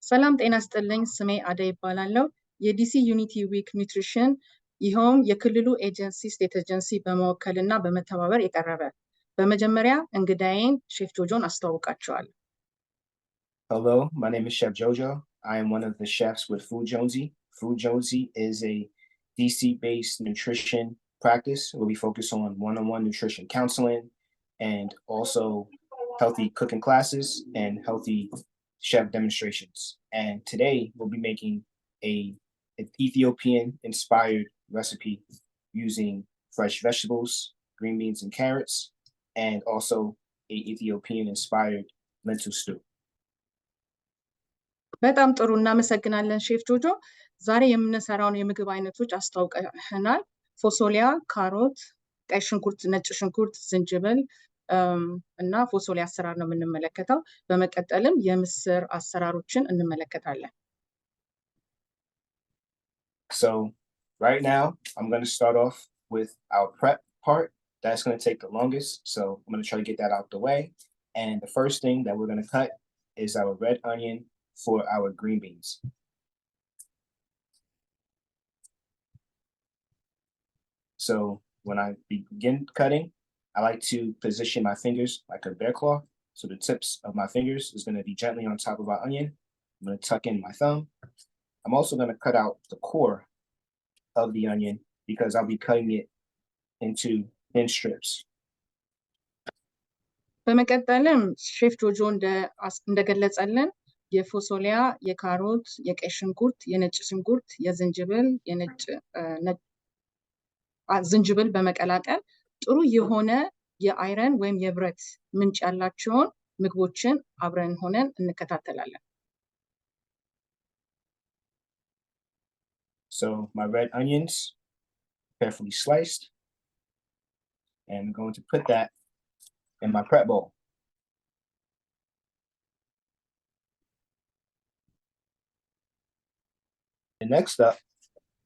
ሰላም ጤና ይስጥልኝ ስሜ አደይ ይባላለሁ የዲሲ ዩኒቲ ዊክ ኒውትሪሽን ይኸውም የክልሉ ኤጀንሲ ስቴት ኤጀንሲ በመወከልና በመተባበር የቀረበ በመጀመሪያ እንግዳዬን ሼፍ ጆጆን አስተዋውቃቸዋለሁ Hello, my name is Chef Jojo. I am one of the chefs with Food Jonezi. Food Jonezi is a DC-based nutrition practice where we focus on one-on-one nutrition counseling and also healthy cooking classes and healthy chef demonstrations. And today we'll be making an Ethiopian-inspired recipe using fresh vegetables, green beans and carrots, and also a Ethiopian-inspired lentil stew. በጣም ጥሩ እናመሰግናለን ሼፍ ጆጆ ዛሬ የምንሰራውን የምግብ አይነቶች አስተዋውቀናል ፎሶሊያ ካሮት ቀይ ሽንኩርት ነጭ ሽንኩርት ዝንጅብል እና ፎሶሊያ አሰራር ነው የምንመለከተው በመቀጠልም የምስር አሰራሮችን እንመለከታለን So right now I'm going to start off with our prep part that's going to take the longest so I'm going to try to get that out the way and the first thing that we're going to cut is our red onion for our green beans. So when I begin cutting, I like to position my fingers like a bear claw. So the tips of my fingers is going to be gently on top of our onion. I'm going to tuck in my thumb. I'm also going to cut out the core of the onion because I'll be cutting it into thin strips. በመቀጠልም ሼፍ ጆጆ እንደገለጸልን የፎሶሊያ የካሮት የቀይ ሽንኩርት የነጭ ሽንኩርት የዝንጅብል ዝንጅብል በመቀላቀል ጥሩ የሆነ የአይረን ወይም የብረት ምንጭ ያላቸውን ምግቦችን አብረን ሆነን እንከታተላለን So my red onions carefully sliced and I'm going to put that in my prep bowl. And next up,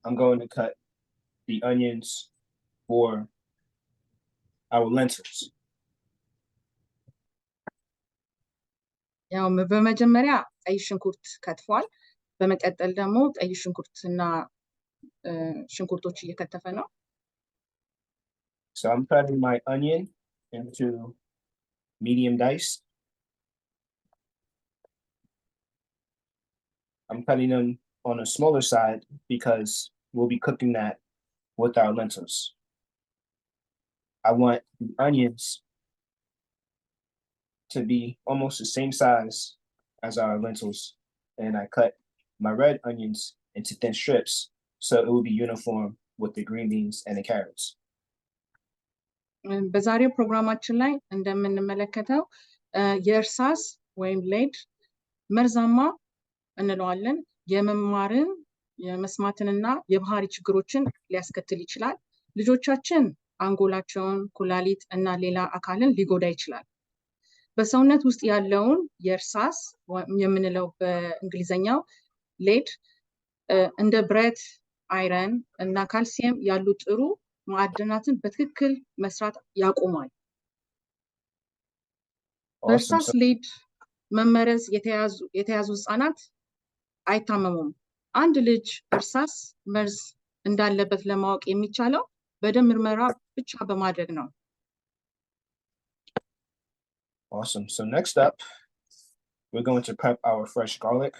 I'm going to cut the onions for our lentils. ያው በመጀመሪያ ቀይ ሽንኩርት ከትፏል በመቀጠል ደግሞ ቀይ ሽንኩርትና ሽንኩርቶች እየከተፈ ነው So I'm cutting my onion into medium dice. I'm cutting them on a smaller side because we'll be cooking that with our lentils. I want the onions to be almost the same size as our lentils. And I cut my red onions into thin strips so it will be uniform with the green beans and the carrots. በዛሬው ፕሮግራማችን ላይ እንደምንመለከተው የእርሳስ ወይም ሌድ መርዛማ እንለዋለን የመማርን የመስማትንና የባህሪ ችግሮችን ሊያስከትል ይችላል ልጆቻችን አንጎላቸውን ኩላሊት እና ሌላ አካልን ሊጎዳ ይችላል በሰውነት ውስጥ ያለውን የእርሳስ የምንለው በእንግሊዘኛው ሌድ እንደ ብረት አይረን እና ካልሲየም ያሉ ጥሩ ማዕድናትን በትክክል መስራት ያቆማል በእርሳስ ሌድ መመረዝ የተያዙ ህጻናት አይታመሙም አንድ ልጅ እርሳስ መርዝ እንዳለበት ለማወቅ የሚቻለው በደም ምርመራ ብቻ በማድረግ ነው Awesome. So next up, we're going to prep our fresh garlic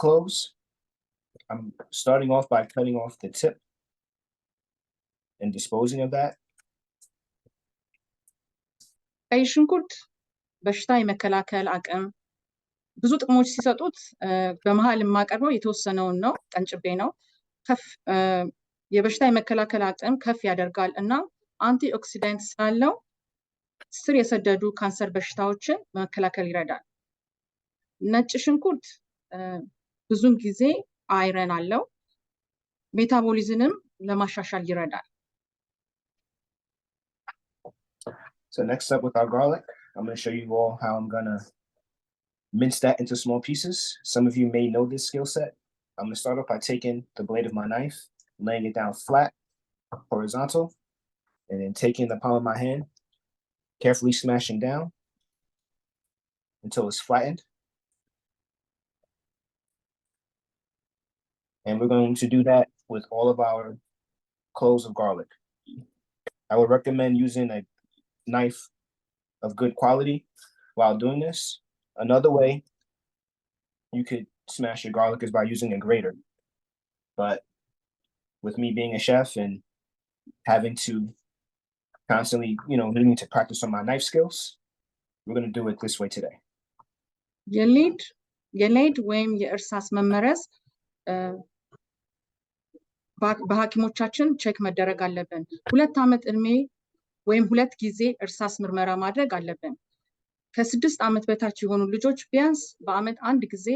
cloves. I'm starting off by cutting off the tip and disposing of that. ቀይ ሽንኩርት በሽታ የመከላከል አቅም ብዙ ጥቅሞች ሲሰጡት በመሃል የማቀርበው የተወሰነውን ነው ቀንጭቤ ነው የበሽታ የመከላከል አቅም ከፍ ያደርጋል እና አንቲ ኦክሲዳንት ስላለው ስር የሰደዱ ካንሰር በሽታዎችን መከላከል ይረዳል ነጭ ሽንኩርት ብዙም ጊዜ አይረን አለው ሜታቦሊዝምም ለማሻሻል ይረዳል So next up with our garlic, I'm going to show you all how I'm going to mince that into small pieces. Some of you may know this skill set. I'm going to start off by taking the blade of my knife, laying it down flat, horizontal, and then taking the palm of my hand, carefully smashing down until it's flattened. And we're going to do that with all of our cloves of garlic. I would recommend using a knife of good quality while doing this. Another way you could smash your garlic is by using a grater. But with me being a chef and having to constantly, needing to practice on my knife skills, we're going to do it this way today. የሌድ ወይም የእርሳስ መመረዝ በሐኪሞቻችን ቼክ መደረግ አለብን። 2 ዓመት እድሜ ወይም 2 ጊዜ እርሳስ ምርመራ ማድረግ አለብን። ከ6 ዓመት በታች የሆኑ ልጆች ቢያንስ በአመት 1 ጊዜ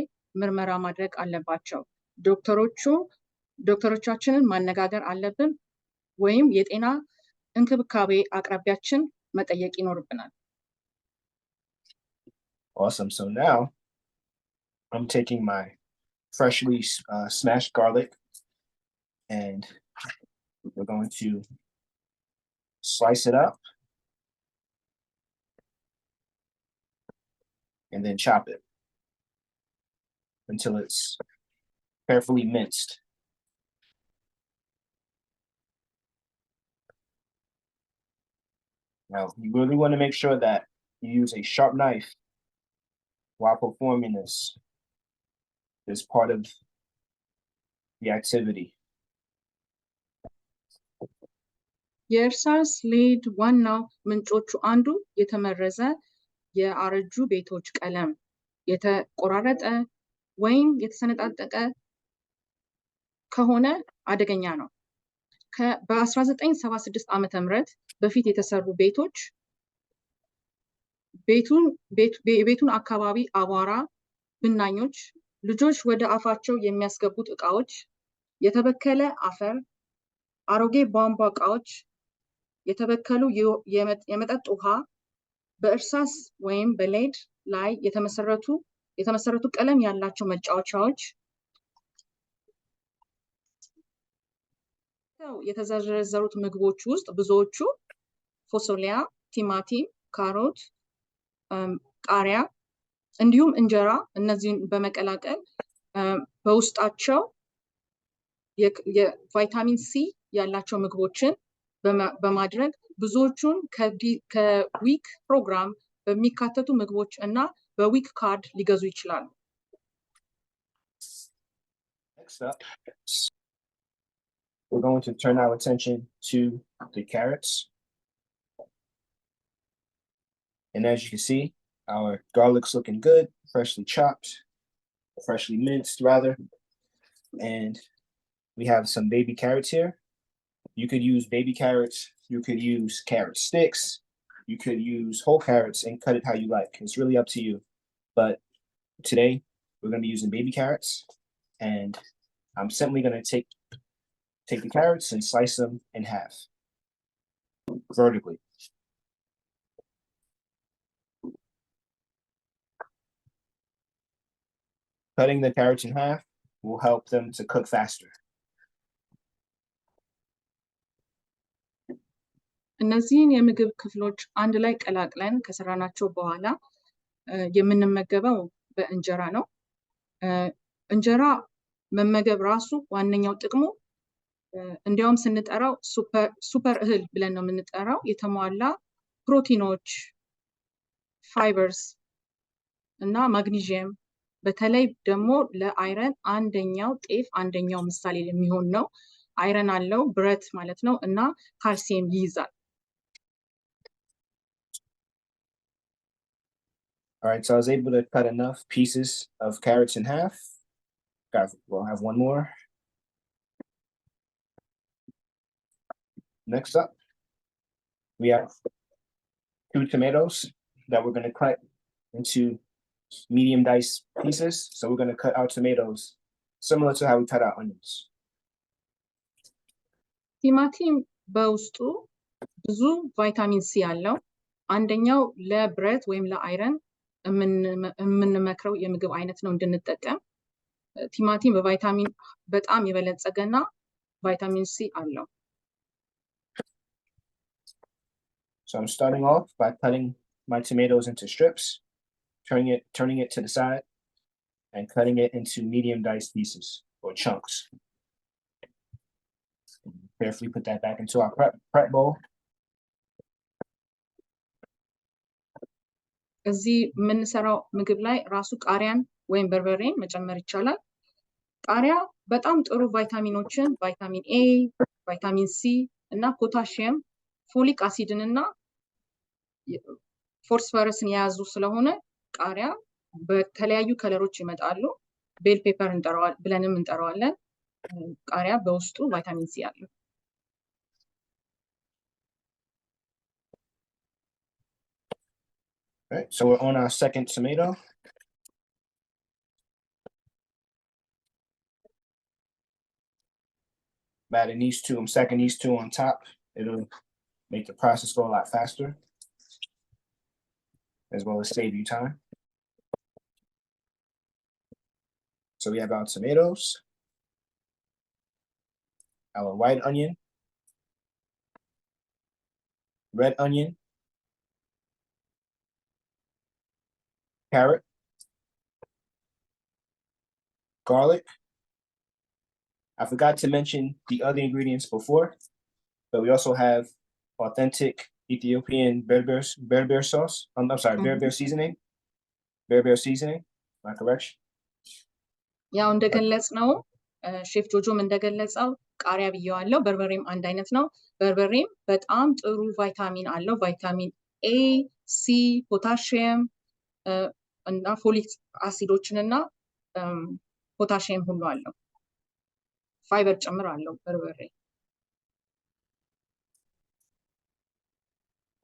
ምርመራ ማድረግ አለባቸው። ዶክተሮቻችንን ማነጋገር አለብን ወይም የጤና እንክብካቤ አቅራቢያችን መጠየቅ ይኖርብናል። Awesome. So now I'm taking my freshly smashed garlic and we're going to slice it up and then chop it until it's carefully minced. Now, you really want to make sure that you use a sharp knife while performing this part of the activity. የእርሳስ ሌድ ዋናው ምንጮቹ አንዱ የተመረዘ የአረጁ ቤቶች ቀለም የተቆራረጠ ወይም የተሰነጣጠቀ ከሆነ አደገኛ ነው። በ1976 ዓመተ ምህረት በፊት የተሰሩ ቤቶች ቤቱን አካባቢ አቧራ፣ ብናኞች፣ ልጆች ወደ አፋቸው የሚያስገቡት ዕቃዎች፣ የተበከለ አፈር፣ አሮጌ ቧንቧ ዕቃዎች፣ የተበከሉ የመጠጥ ውሃ፣ በእርሳስ ወይም በሌድ ላይ የተመሰረቱ ቀለም ያላቸው መጫወቻዎች የተዘረዘሩት ምግቦች ውስጥ ብዙዎቹ ፎሶሊያ፣ ቲማቲም፣ ካሮት፣ ቃሪያ እንዲሁም እንጀራ እነዚህን በመቀላቀል በውስጣቸው የቫይታሚን ሲ ያላቸው ምግቦችን በማድረግ ብዙዎቹን ከዊክ ፕሮግራም በሚካተቱ ምግቦች እና በዊክ ካርድ ሊገዙ ይችላሉ። Next up, we're going to turn our attention to the carrots. And as you can see, our garlic's looking good, freshly chopped, freshly minced rather. And we have some baby carrots here. You could use baby carrots, you could use carrot sticks, you could use whole carrots and cut it how you like. It's really up to you. But today we're going to be using baby carrots, and I'm simply going to take the carrots and slice them in half vertically. Cutting the carrots in half will help them to cook faster. እነዚህን የምግብ ክፍሎች አንድ ላይ ቀላቅለን ከሰራናቸው በኋላ የምንመገበው በእንጀራ ነው። እንጀራ መመገብ ራሱ ዋነኛው ጥቅሙ እንዲያውም ስንጠራው ሱፐር እህል ብለን ነው የምንጠራው። የተሟላ ፕሮቲኖች፣ ፋይበርስ እና ማግኒዥየም በተለይ ደግሞ ለአይረን አንደኛው ጤፍ አንደኛው ምሳሌ የሚሆን ነው። አይረን አለው ብረት ማለት ነው እና ካልሲየም ይይዛል። All right, so I was able to cut enough pieces of carrots in half. We'll have one more. Next up, we have 2 tomatoes that we're going to cut into medium diced pieces. So we're going to cut our tomatoes similar to how we cut our onions. ቲማቲም በውስጡ ብዙ ቫይታሚን ሲ አለው። አንደኛው ለብረት ወይም ለአይረን የምንመክረው የምግብ አይነት ነው እንድንጠቀም። ቲማቲም በቫይታሚን በጣም የበለጸገና ቫይታሚን ሲ አለው። So I'm starting off by cutting my tomatoes into strips, turning it to the side, and cutting it into medium diced pieces or chunks. Carefully put that back into our prep bowl. እዚህ የምንሰራው ምግብ ላይ ራሱ ቃሪያን ወይም በርበሬን መጨመር ይቻላል። ቃሪያ በጣም ጥሩ ቫይታሚኖችን ቫይታሚን ኤ፣ ቫይታሚን ሲ እና ፖታሺየም፣ ፎሊክ አሲድን እና ፎስፈረስን የያዙ ስለሆነ ቃሪያ በተለያዩ ከለሮች ይመጣሉ። ቤል ፔፐር ብለንም እንጠራዋለን። ቃሪያ በውስጡ ቫይታሚን ሲ አለው። Right, so we're on our second tomato. Adding these two, I'm stacking these two on top. It'll make the process go a lot faster, as well as save you time. So we have our tomatoes, our white onion, red onion, carrot, garlic. I forgot to mention the other ingredients before, but we also have authentic Ethiopian berber sauce. I'm sorry, berber seasoning. Berber seasoning. Am I correct? ያው እንደገለጽነው ሼፍ ጆጆም እንደገለጸው ቃሪያ ብየዋለሁ። በርበሬም አንድ አይነት ነው። በርበሬም በጣም ጥሩ ቫይታሚን አለው። ቫይታሚን ኤ፣ ሲ፣ ፖታሺየም እና ፎሊክ አሲዶችን እና ፖታሺየም ሁሉ አለው። ፋይበር ጭምር አለው በርበሬ።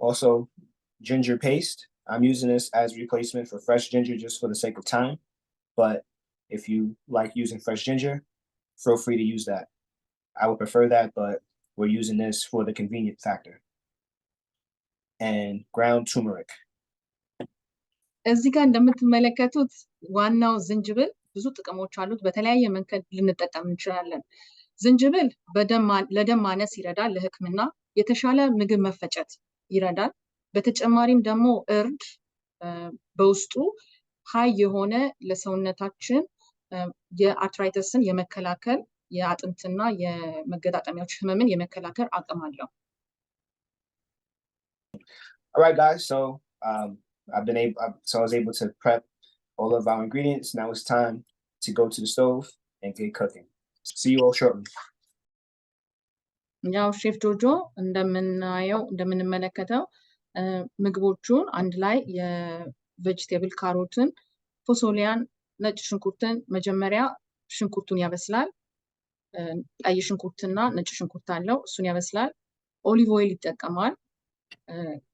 Also, ginger paste. I'm using this as replacement for fresh ginger just for the sake of time. But if you like using fresh ginger, feel free to use that. I would prefer that, but we're using this for the convenient factor. And ground turmeric. እዚህ ጋር እንደምትመለከቱት ዋናው ዝንጅብል ብዙ ጥቅሞች አሉት። በተለያየ መንገድ ልንጠቀም እንችላለን። ዝንጅብል ለደም ማነስ ይረዳል። ለሕክምና የተሻለ ምግብ መፈጨት ይረዳል። በተጨማሪም ደግሞ እርድ በውስጡ ሀይ የሆነ ለሰውነታችን የአርትራይተስን የመከላከል የአጥንትና የመገጣጠሚያዎች ህመምን የመከላከል አቅም አለው። All right, guys. So I was able to prep all of our ingredients. Now it's time to go to the stove and get cooking. See you all shortly. ያው ሼፍ ጆጆ እንደምንመለከተው ምግቦቹን አንድ ላይ የቬጅቴብል ካሮትን፣ ፎሶሊያን፣ ነጭ ሽንኩርትን መጀመሪያ ሽንኩርቱን ያበስላል። ቀይ ሽንኩርትና ነጭ ሽንኩርት አለው፣ እሱን ያበስላል። ኦሊቭ ኦይል ይጠቀማል።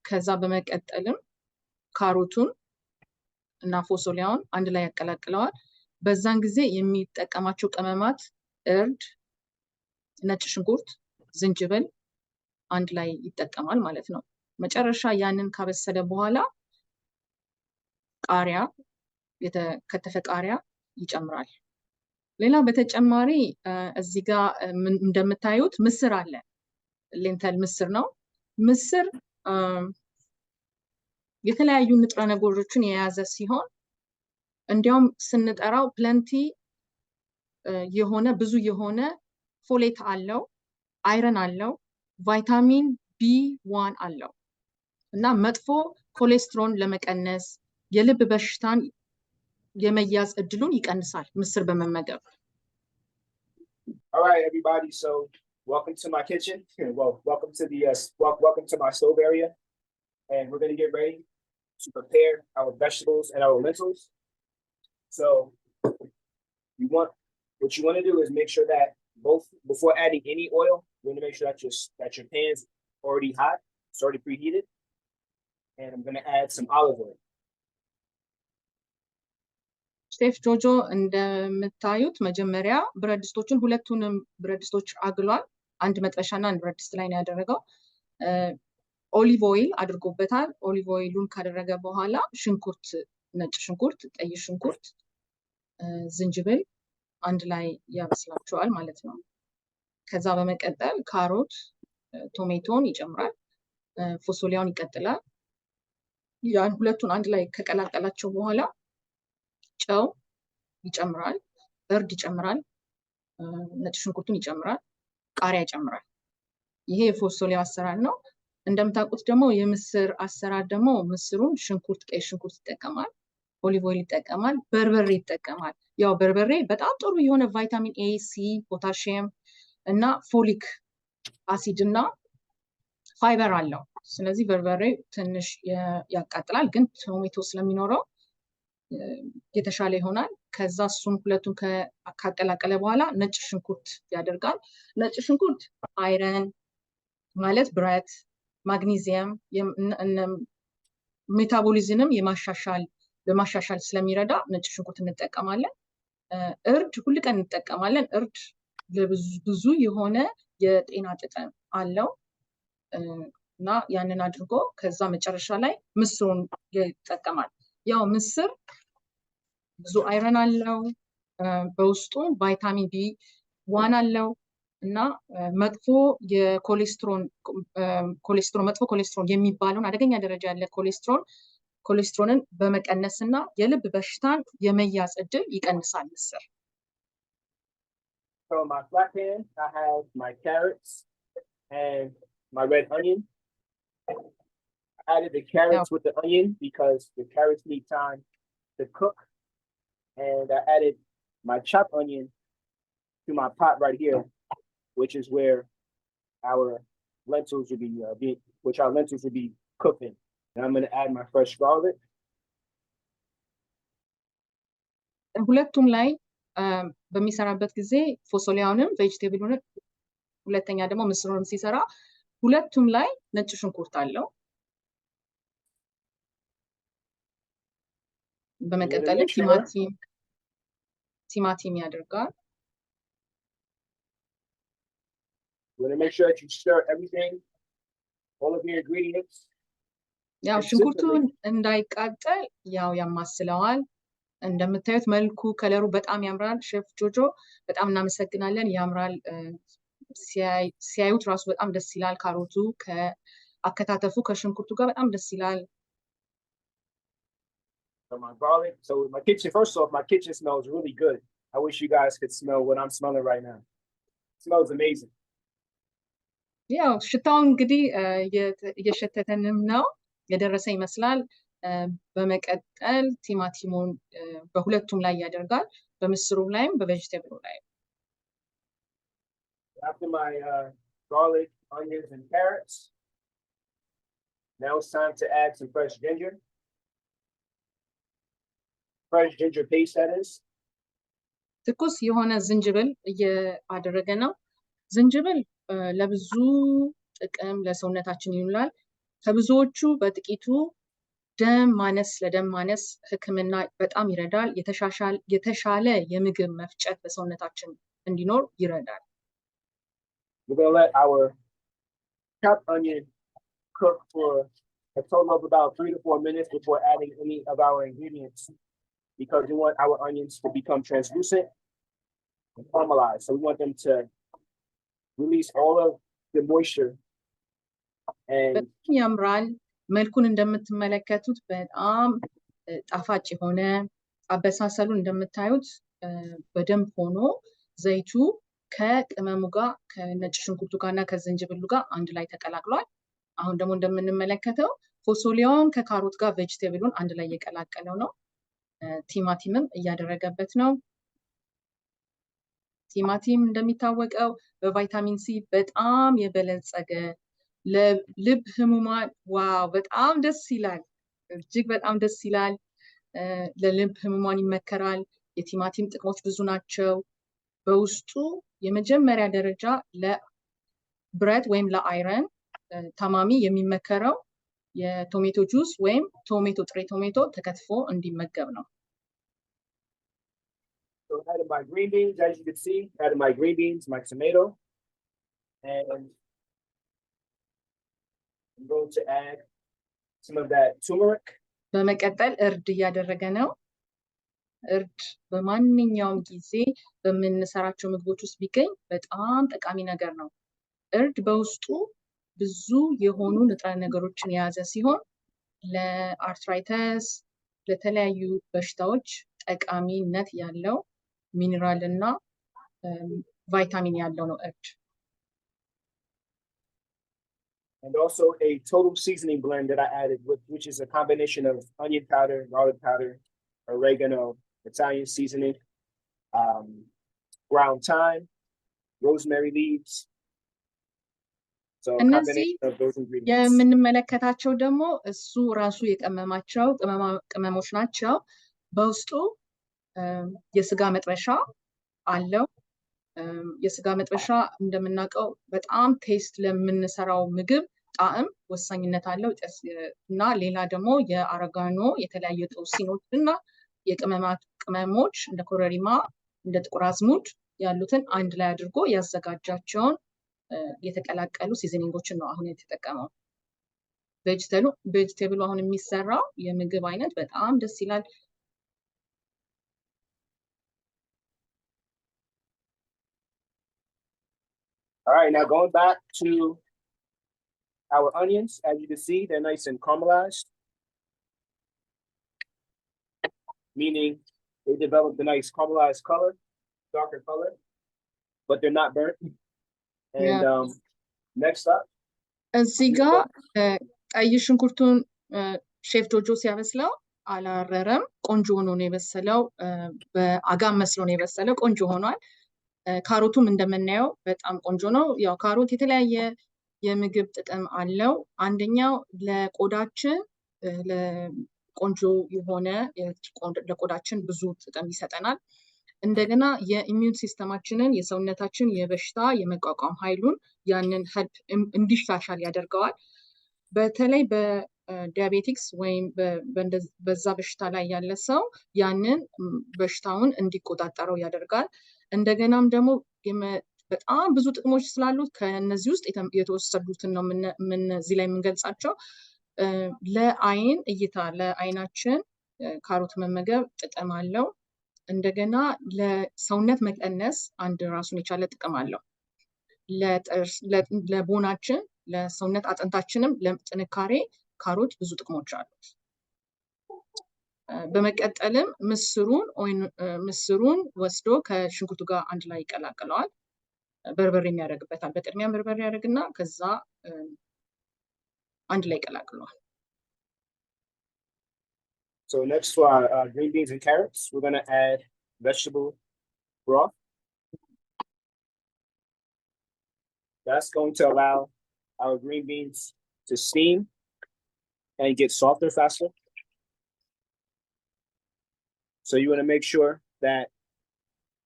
ከዛ በመቀጠልም ካሮቱን እና ፎሶሊያውን አንድ ላይ ያቀላቅለዋል። በዛን ጊዜ የሚጠቀማቸው ቅመማት እርድ፣ ነጭ ሽንኩርት፣ ዝንጅብል አንድ ላይ ይጠቀማል ማለት ነው። መጨረሻ ያንን ካበሰለ በኋላ ቃሪያ የተከተፈ ቃሪያ ይጨምራል። ሌላ በተጨማሪ እዚህ ጋር እንደምታዩት ምስር አለ። ሌንተል ምስር ነው። ምስር የተለያዩ ንጥረ ነገሮችን የያዘ ሲሆን እንዲያውም ስንጠራው ፕለንቲ የሆነ ብዙ የሆነ ፎሌት አለው፣ አይረን አለው፣ ቫይታሚን ቢ1 አለው እና መጥፎ ኮሌስትሮል ለመቀነስ የልብ በሽታን የመያዝ እድሉን ይቀንሳል ምስር በመመገብ። All right, everybody. So welcome to my kitchen. Well, welcome to my stove area, and we're going to get ready to prepare our vegetables and our lentils. So what you want to do is make sure that before adding any oil, you want to make sure that your pan's already hot, it's already preheated, and I'm going to add some olive oil. ሼፍ ጆጆ እንደምታዩት መጀመሪያ ብረድስቶችን ሁለቱንም ብረድስቶች አግሏል። አንድ መጥበሻና አንድ ብረድስት ላይ ነው ያደረገው። ኦሊቭ ኦይል አድርጎበታል። ኦሊቭ ኦይሉን ካደረገ በኋላ ሽንኩርት፣ ነጭ ሽንኩርት፣ ቀይ ሽንኩርት፣ ዝንጅብል አንድ ላይ ያበስላቸዋል ማለት ነው። ከዛ በመቀጠል ካሮት፣ ቶሜቶን ይጨምራል። ፎሶሊያውን ይቀጥላል። ያን ሁለቱን አንድ ላይ ከቀላቀላቸው በኋላ ጨው ይጨምራል፣ እርድ ይጨምራል፣ ነጭ ሽንኩርቱን ይጨምራል፣ ቃሪያ ይጨምራል። ይሄ የፎሶሊያው አሰራር ነው። እንደምታውቁት ደግሞ የምስር አሰራር ደግሞ ምስሩን ሽንኩርት፣ ቀይ ሽንኩርት ይጠቀማል፣ ኦሊቭ ኦይል ይጠቀማል፣ በርበሬ ይጠቀማል። ያው በርበሬ በጣም ጥሩ የሆነ ቫይታሚን ኤ፣ ሲ፣ ፖታሺየም እና ፎሊክ አሲድ እና ፋይበር አለው። ስለዚህ በርበሬ ትንሽ ያቃጥላል፣ ግን ቶሜቶ ስለሚኖረው የተሻለ ይሆናል። ከዛ እሱም ሁለቱን ካቀላቀለ በኋላ ነጭ ሽንኩርት ያደርጋል። ነጭ ሽንኩርት አይረን ማለት ብረት፣ ማግኒዚየም፣ ሜታቦሊዝምም በማሻሻል ስለሚረዳ ነጭ ሽንኩርት እንጠቀማለን። እርድ ሁል ቀን እንጠቀማለን። እርድ ብዙ የሆነ የጤና ጥቅም አለው እና ያንን አድርጎ ከዛ መጨረሻ ላይ ምስሩን ይጠቀማል። ያው ምስር ብዙ አይረን አለው፣ በውስጡ ቫይታሚን ቢ ዋን አለው እና መጥፎ ኮሌስትሮል የሚባለውን አደገኛ ደረጃ ያለ ኮሌስትሮልን በመቀነስ እና የልብ በሽታን የመያዝ እድል ይቀንሳል ምስር። So my flat pan, I have my carrots and my red onion. I added the carrots with the onion because the carrots need time to cook. And I added my chopped onion to my pot right here, which is where our lentils will be cooked in. And I'm going to add my fresh garlic. ሁለቱም ላይ በሚሰራበት ጊዜ ፎሶሊያውንም ቬጅቴብሉንም ሁለተኛ ደግሞ ምስሩንም ሲሰራ ሁለቱም ላይ ነጭ ሽንኩርት አለው። በመቀጠል ቲማቲም ያደርጋል። You want to make sure that you stir everything, all of your ingredients. ያው ሽንኩርቱን እንዳይቃጠል ያው ያማስለዋል። እንደምታዩት መልኩ ከለሩ በጣም ያምራል። ሼፍ ጆጆ በጣም እናመሰግናለን። ያምራል። ሲያዩት ራሱ በጣም ደስ ይላል። ካሮቱ ከአከታተፉ ከሽንኩርቱ ጋር በጣም ደስ ይላል። My garlic. So my kitchen, first off, my kitchen smells really good. I wish you guys could smell what I'm smelling right now. It smells amazing. ያው ሽታው እንግዲህ እየሸተተንም ነው፣ የደረሰ ይመስላል። በመቀጠል ቲማቲሙን በሁለቱም ላይ ያደርጋል፣ በምስሩም ላይም በቬጅቴብሉ ላይ። After my garlic, onions, and carrots, now it's time to add some fresh ginger. Fresh ginger paste, that is. ትኩስ የሆነ ዝንጅብል እያደረገ ነው። ዝንጅብል ለብዙ ጥቅም ለሰውነታችን ይውላል። ከብዙዎቹ በጥቂቱ ለደም ማነስ ሕክምና በጣም ይረዳል። የተሻለ የምግብ መፍጨት በሰውነታችን እንዲኖር ይረዳል። We're going to let our chopped onion cook for a total of about 3 to 4 minutes before adding any of our ingredients, because we want our onions to become translucent and caramelized. So we want them to release all of the moisture. And ያምራል። መልኩን እንደምትመለከቱት በጣም ጣፋጭ የሆነ አበሳሰሉን እንደምታዩት በደንብ ሆኖ ዘይቱ ከቅመሙ ጋር ከነጭ ሽንኩርቱ ጋርና ከዝንጅብሉ ጋር አንድ ላይ ተቀላቅሏል። አሁን ደግሞ እንደምንመለከተው ፎሶሊያውን ከካሮት ጋር ቬጅቴብሉን አንድ ላይ እየቀላቀለው ነው። ቲማቲምም እያደረገበት ነው። ቲማቲም እንደሚታወቀው በቫይታሚን ሲ በጣም የበለጸገ ለልብ ህሙማን ዋው በጣም ደስ ይላል። እጅግ በጣም ደስ ይላል። ለልብ ህሙማን ይመከራል። የቲማቲም ጥቅሞች ብዙ ናቸው። በውስጡ የመጀመሪያ ደረጃ ለብረት ወይም ለአይረን ታማሚ የሚመከረው የቶሜቶ ጁስ ወይም ጥሬ ቶሜቶ ተከትፎ እንዲመገብ ነው። So I added my green beans, as you can see, added my green beans, my tomato, and I'm going to add some of that turmeric. በመቀጠል እርድ እያደረገ ነው። እርድ በማንኛውም ጊዜ በምንሰራቸው ምግቦች ውስጥ ቢገኝ በጣም ጠቃሚ ነገር ነው። እርድ በውስጡ ብዙ የሆኑ ንጥረ ነገሮችን የያዘ ሲሆን ለአርትራይተስ፣ ለተለያዩ በሽታዎች ጠቃሚነት ያለው ሚኒራል እና ቫይታሚን ያለው ነው እርድ። And also a total seasoning blend that I added, which is a combination of onion powder, garlic powder, oregano, Italian seasoning, ground thyme, rosemary leaves. So a combination of those ingredients. የምንመለከታቸው ደግሞ እሱ ራሱ የቀመማቸው ቅመሞች ናቸው። በውስጡ የስጋ መጥበሻ አለው። የስጋ መጥበሻ እንደምናውቀው በጣም ቴስት ለምንሰራው ምግብ ጣዕም ወሳኝነት አለው እና ሌላ ደግሞ የአረጋኖ የተለያዩ ጦሲኖች እና ቅመሞች እንደ ኮረሪማ እንደ ጥቁር አዝሙድ ያሉትን አንድ ላይ አድርጎ ያዘጋጃቸውን የተቀላቀሉ ሲዝኒንጎችን ነው አሁን የተጠቀመው። ቬጅቴብሉ አሁን የሚሰራው የምግብ አይነት በጣም ደስ ይላል። All right, now going back to our onions, as you can see, they're nice and caramelized, meaning they developed a nice caramelized color, darker color, but they're not burnt. And next up, እዚህ ጋር ቀይ ሽንኩርቱን ሼፍ ጆጆ ሲያበስለው አላረረም። ቆንጆ ሆኖ ነው የበሰለው። በአጋም መስሎ ነው የበሰለው። ቆንጆ ሆኗል። ካሮቱም እንደምናየው በጣም ቆንጆ ነው። ያው ካሮት የተለያየ የምግብ ጥቅም አለው። አንደኛው ለቆዳችን ቆንጆ የሆነ ለቆዳችን ብዙ ጥቅም ይሰጠናል። እንደገና የኢሚዩን ሲስተማችንን የሰውነታችን የበሽታ የመቋቋም ኃይሉን ያንን ሄልፕ እንዲሻሻል ያደርገዋል። በተለይ በዲያቤቲክስ ወይም በዛ በሽታ ላይ ያለ ሰው ያንን በሽታውን እንዲቆጣጠረው ያደርጋል። እንደገናም ደግሞ በጣም ብዙ ጥቅሞች ስላሉት ከነዚህ ውስጥ የተወሰዱትን ነው እዚህ ላይ የምንገልጻቸው። ለአይን እይታ ለአይናችን ካሮት መመገብ ጥቅም አለው። እንደገና ለሰውነት መቀነስ አንድ ራሱን የቻለ ጥቅም አለው። ለቦናችን ለሰውነት አጥንታችንም ለጥንካሬ ካሮት ብዙ ጥቅሞች አሉት። በመቀጠልም ምስሩን ወስዶ ከሽንኩርቱ ጋር አንድ ላይ ይቀላቅለዋል። በርበሬ ያደርግበታል። በቅድሚያ በርበሬ ያደርግና ከዛ አንድ ላይ ይቀላቅለዋል። So next to our green beans and carrots, we're going to add vegetable broth. That's going to allow our green beans to steam and get softer faster. So you want to make sure that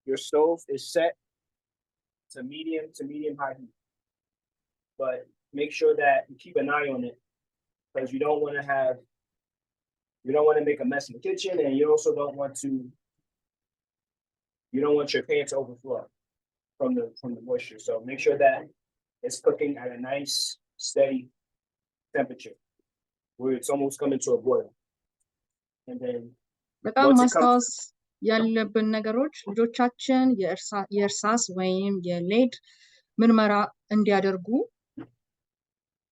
your stove is set to medium high heat. But make sure that you keep an eye on it, because you don't want to make a mess in the kitchen, and you also don't want your pan to overflow from the moisture. So make sure that it's cooking at a nice steady temperature where it's almost coming to a boil. And then በጣም ማስታወስ ያለብን ነገሮች ልጆቻችን የእርሳስ ወይም የሌድ ምርመራ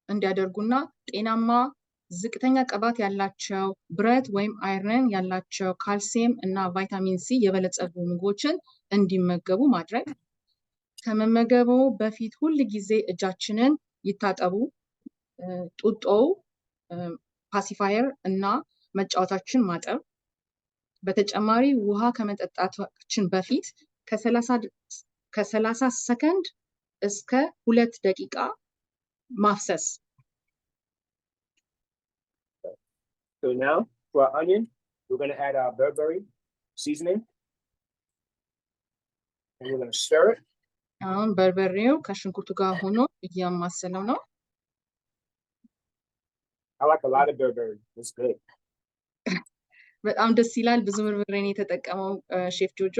እንዲያደርጉና ጤናማ ዝቅተኛ ቅባት ያላቸው ብረት ወይም አይረን ያላቸው ካልሲየም እና ቫይታሚን ሲ የበለጸጉ ምግቦችን እንዲመገቡ ማድረግ። ከመመገቡ በፊት ሁል ጊዜ እጃችንን ይታጠቡ። ጡጦው ፓሲፋየር እና መጫወታችን ማጠብ። በተጨማሪ ውሃ ከመጠጣታችን በፊት ከ30 ሰከንድ እስከ 2 ደቂቃ ማፍሰስ። So now for our onion, we're going to add our berberry seasoning. And we're going to stir it. አሁን በርበሬው ከሽንኩርቱ ጋር ሆኖ እያማሰለው ነው። I like a lot of berberry. It's good. በጣም ደስ ይላል። ብዙ በርበሬን የተጠቀመው ሼፍ ጆጆ።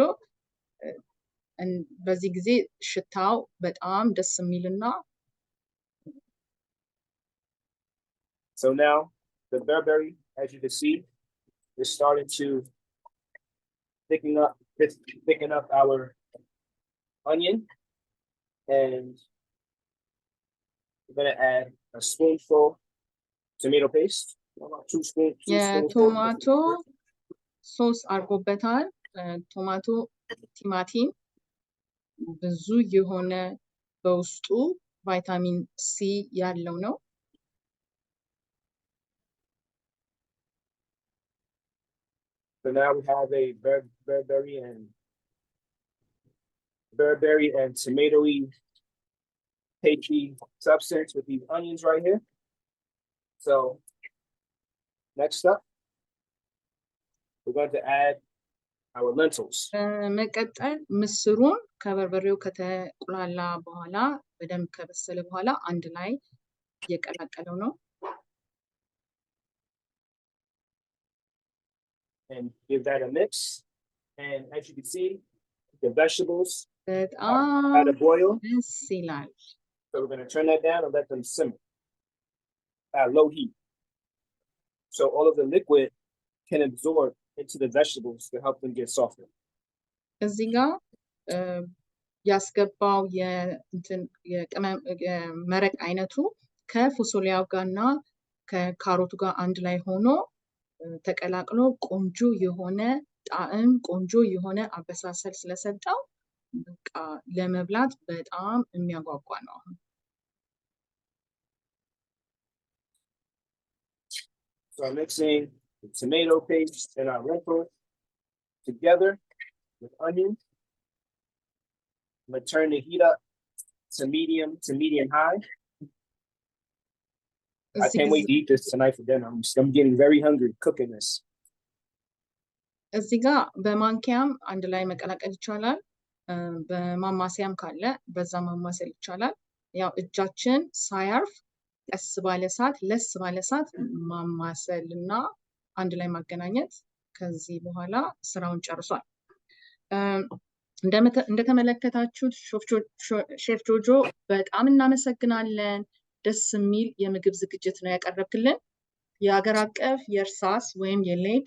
በዚህ ጊዜ ሽታው በጣም ደስ የሚልና So now the berberry, as you can see, is starting to thicken up our onion, and we're going to add a spoonful tomato paste. 2 spoons. የቶማቶ ሶስ አርጎበታል። ቶማቶ ቲማቲም ብዙ የሆነ በውስጡ ቫይታሚን ሲ ያለው ነው። So now we have a berberry and tomatoey pasty substance with these onions right here. So next up, we're going to add our lentils. መቀጠል ምስሩን ከበርበሬው ከተቁላላ በኋላ በደንብ ከበሰለ በኋላ አንድ ላይ እየቀላቀለው ነው። And give that a mix. And as you can see, the vegetables are at a boil. So we're going to turn that down and let them simmer at low heat. So all of the liquid can absorb into the vegetables to help them get softer. እዚህ ጋር ያስገባው የመረቅ አይነቱ ከፎሶሊያው ጋርና ከካሮቱ ጋር አንድ ላይ ሆኖ ተቀላቅሎ ቆንጆ የሆነ ጣዕም ቆንጆ የሆነ አበሳሰል ስለሰጠው በቃ ለመብላት በጣም የሚያጓጓ ነው። So I'm mixing the tomato paste and our lentils together with onions. I'm going to turn the heat up to medium high. I can't wait to eat this tonight for dinner. I'm getting very hungry cooking this. እዚህ ጋር በማንኪያም አንድ ላይ መቀላቀል ይቻላል። በማማሰያም ካለ በዛ ማማሰል ይቻላል። ያው እጃችን ሳያርፍ ቀስ ባለ ሰዓት ለስ ባለ ሰዓት ማማሰልና አንድ ላይ ማገናኘት ከዚህ በኋላ ስራውን ጨርሷል። እንደተመለከታችሁት ሼፍ ጆጆ በጣም እናመሰግናለን። ደስ የሚል የምግብ ዝግጅት ነው ያቀረብክልን። የሀገር አቀፍ የእርሳስ ወይም የሌድ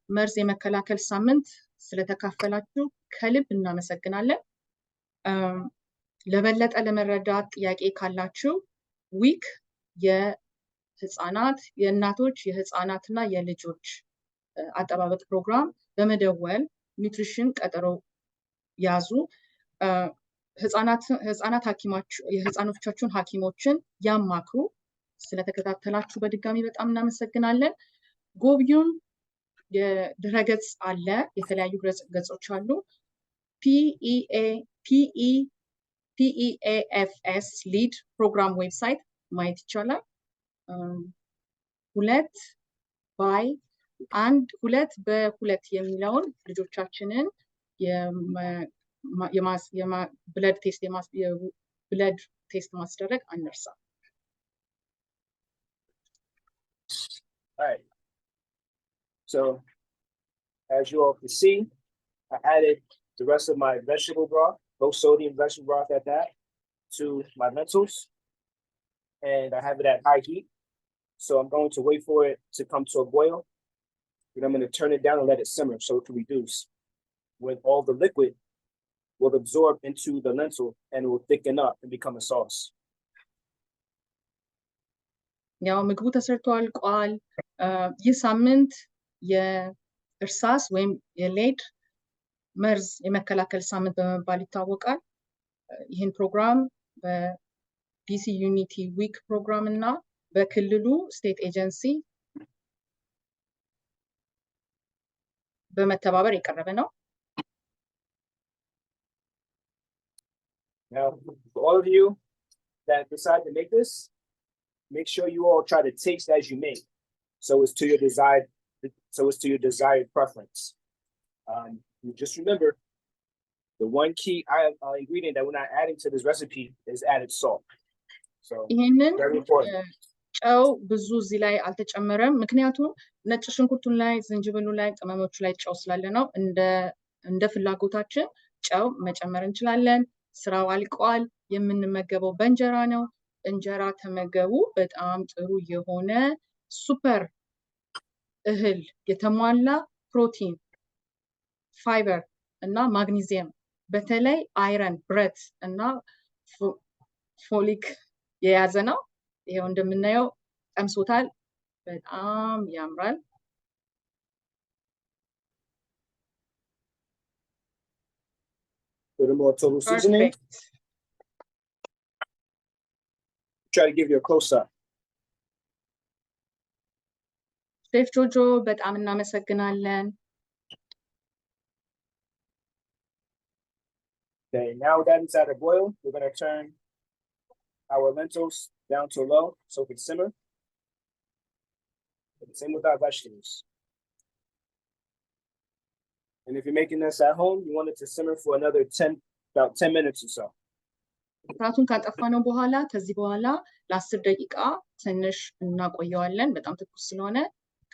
መርዝ የመከላከል ሳምንት ስለተካፈላችሁ ከልብ እናመሰግናለን። ለበለጠ ለመረዳት ጥያቄ ካላችሁ ዊክ የህፃናት የእናቶች የህፃናትና የልጆች አጠባበቅ ፕሮግራም በመደወል ኒውትሪሽን ቀጠሮ ያዙ። ህፃናት የህፃኖቻችሁን ሐኪሞችን ያማክሩ። ስለተከታተላችሁ በድጋሚ በጣም እናመሰግናለን። ጎብኙን። የድረገጽ አለ፣ የተለያዩ ገጾች አሉ። PEAFS ሊድ ፕሮግራም ዌብሳይት ማየት ይቻላል። 2 የሚለውን ልጆቻችንን ብለድ ቴስት ማስደረግ አንርሳ። All right. So as you all can see, I added the rest of my vegetable broth, low sodium vegetable broth at that, to my lentils. And I have it at high heat. So I'm going to wait for it to come to a boil. And I'm going to turn it down and let it simmer so it can reduce. When all the liquid will absorb into the lentil and it will thicken up and become a sauce. ያው ምግቡ ተሰርቶ አልቋል። ይህ ሳምንት የእርሳስ ወይም የሌድ መርዝ የመከላከል ሳምንት በመባል ይታወቃል። ይህን ፕሮግራም በዲሲ ዩኒቲ ዊክ ፕሮግራም እና በክልሉ ስቴት ኤጀንሲ በመተባበር የቀረበ ነው። Now, for all of you that decide to make this, make sure you all try to taste as you make, so it's to your desired preference. You just remember, the one key ingredient that we're not adding to this recipe is added salt. So very important. ጨው ብዙ እዚህ ላይ አልተጨመረም። ምክንያቱም ነጭ ሽንኩርቱን ላይ ዝንጅብሉ ላይ ቅመሞቹ ላይ ጨው ስላለ ነው። እንደ ፍላጎታችን ጨው መጨመር እንችላለን። ስራው አልቋል። የምንመገበው በእንጀራ ነው። እንጀራ ተመገቡ። በጣም ጥሩ የሆነ ሱፐር እህል የተሟላ ፕሮቲን፣ ፋይበር እና ማግኒዚየም በተለይ አይረን፣ ብረት እና ፎሊክ የያዘ ነው። ይሄው እንደምናየው ቀምሶታል። በጣም ያምራል። little more total seasoning. Perfect. Try to give you a close-up. ሼፍ ጆጆ በጣም እናመሰግናለን። Okay, now that it's at a boil, we're going to turn our lentils down to low so it can simmer. Same with our vegetables. And if you're making this at home, you want it to simmer for about 10 minutes or so. እሳቱን ካጠፋነው በኋላ ከዚህ በኋላ ለ10 ደቂቃ ትንሽ እናቆየዋለን በጣም ትኩስ ስለሆነ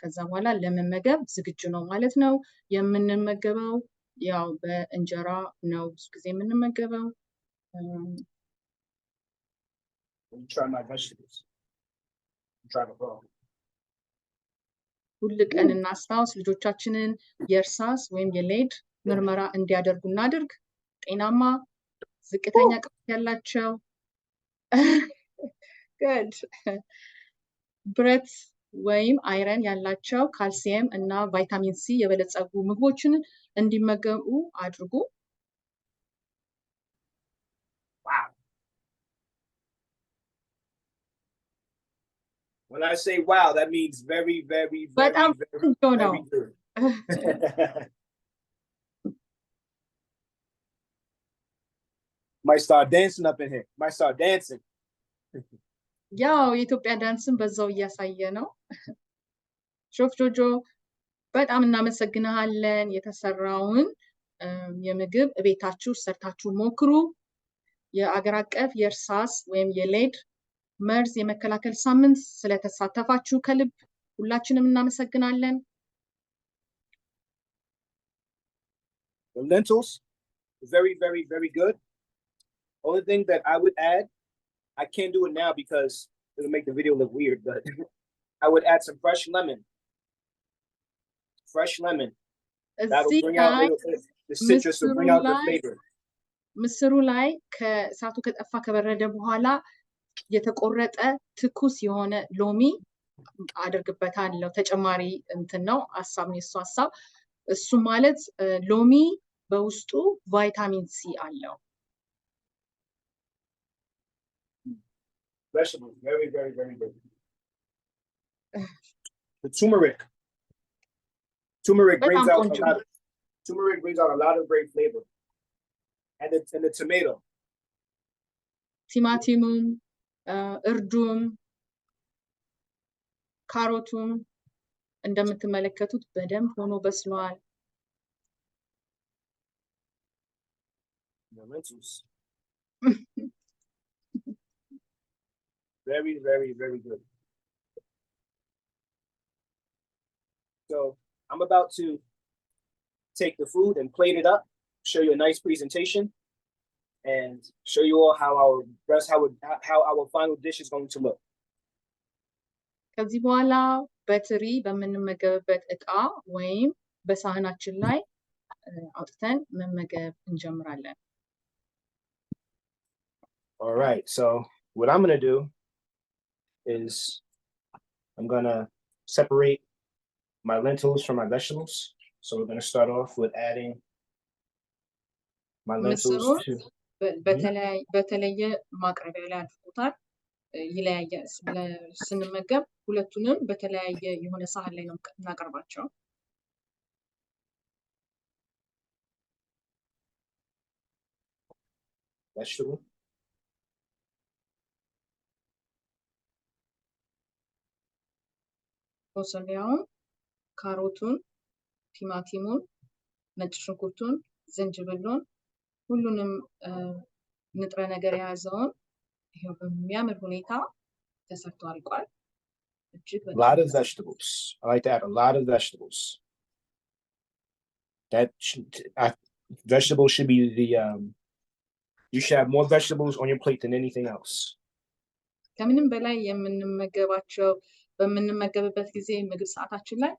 ከዛ በኋላ ለመመገብ ዝግጁ ነው ማለት ነው። የምንመገበው ያው በእንጀራ ነው ብዙ ጊዜ የምንመገበው። Try my vegetables. Try the raw. ሁል ቀን እናስታውስ ልጆቻችንን የእርሳስ ወይም የሌድ ምርመራ እንዲያደርጉ እናድርግ። ጤናማ ዝቅተኛ ቅባት ያላቸው good ብረት ወይም አይረን ያላቸው ካልሲየም እና ቫይታሚን ሲ የበለጸጉ ምግቦችን እንዲመገቡ አድርጉ። Wow. When I say wow, that means very, very, very, very, very good. Might start dancing up in here. Might start dancing. ያው የኢትዮጵያ ዳንስን በዛው እያሳየ ነው። ሼፍ ጆጆ በጣም እናመሰግናለን። የተሰራውን የምግብ ቤታችሁ ሰርታችሁ ሞክሩ። የአገር አቀፍ የእርሳስ ወይም የሌድ መርዝ የመከላከል ሳምንት ስለተሳተፋችሁ ከልብ ሁላችንም እናመሰግናለን። The lentils, very, very, very good. Only thing that I would add, I can't do it now because it'll make the video look weird, but I would add some fresh lemon. Fresh lemon. That'll bring out the citrus, will bring out the flavor. ምስሩ ላይ ከእሳቱ ከጠፋ ከበረደ በኋላ የተቆረጠ ትኩስ የሆነ ሎሚ አድርግበታለሁ። ተጨማሪ እንትን ነው ሐሳብ ነው የሱ ሐሳብ። እሱ ማለት ሎሚ በውስጡ ቫይታሚን ሲ አለው። Vegetables, very, very, very good. The turmeric brings out a lot of great flavor. And the tomato. ቲማቲሙም እርዱም ካሮቱም እንደምትመለከቱት በደንብ ሆኖ በስሏል። The lentils. Very, very, very good. So I'm about to take the food and plate it up, show you a nice presentation, and show you all how our final dish is going to look. ከዚህ በኋላ በትሪ በምንመገብበት ዕቃ ወይም በሳህናችን ላይ አውጥተን መመገብ እንጀምራለን። All right, so what I'm going to do is I'm going to separate my lentils from my vegetables. So we're going to start off with adding my lentils to በተለየ ማቅረቢያ ላይ አድርጎታል። ይለያየ ስንመገብ ሁለቱንም በተለያየ የሆነ ሳህን ላይ ነው እናቀርባቸው። vegetable. በሰሊያውን ካሮቱን ቲማቲሙን ነጭ ሽንኩርቱን ዝንጅብሉን ሁሉንም ንጥረ ነገር የያዘውን ይሄው በሚያምር ሁኔታ ተሰርቶ አልቋል። A lot of vegetables. I like to add a lot of vegetables. Vegetables should be you should have more vegetables on your plate than anything else. ከምንም በላይ የምንመገባቸው በምንመገብበት ጊዜ ምግብ ሰዓታችን ላይ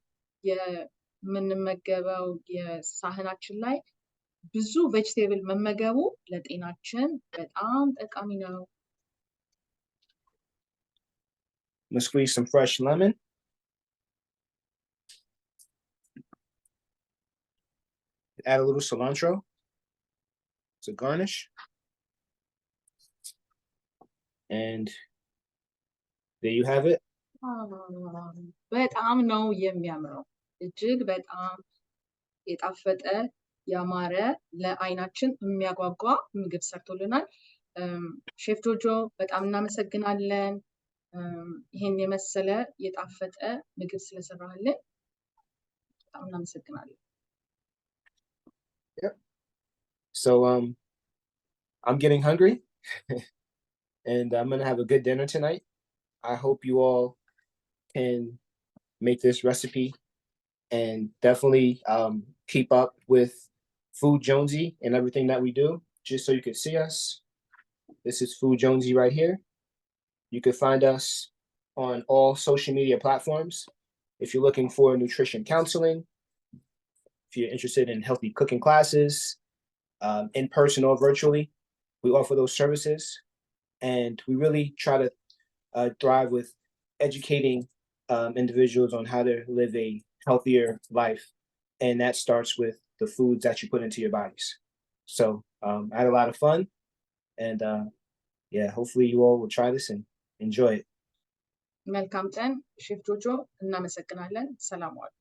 የምንመገበው የሳህናችን ላይ ብዙ ቬጅቴብል መመገቡ ለጤናችን በጣም ጠቃሚ ነው። Let's squeeze some fresh lemon. Add a little cilantro. a garnish. And there you have it. በጣም ነው የሚያምረው እጅግ በጣም የጣፈጠ ያማረ ለአይናችን የሚያጓጓ ምግብ ሰርቶልናል ሼፍ ጆጆ በጣም እናመሰግናለን ይሄን የመሰለ የጣፈጠ ምግብ ስለሰራልን በጣም እናመሰግናለን Yep. So I'm getting hungry and I'm going to have a good dinner tonight. I hope you all can make this recipe and definitely keep up with Food Jonezi and everything that we do, just so you can see us. This is Food Jonezi right here. You can find us on all social media platforms. If you're looking for nutrition counseling, if you're interested in healthy cooking classes, in person or virtually, we offer those services. And we really try to thrive with educating individuals on how to live a healthier life. And that starts with the foods that you put into your bodies. So I had a lot of fun. And yeah, hopefully you all will try this and enjoy it. መልካም ቀን ሼፍ ጆጆ እናመሰግናለን ሰላም ዋሉ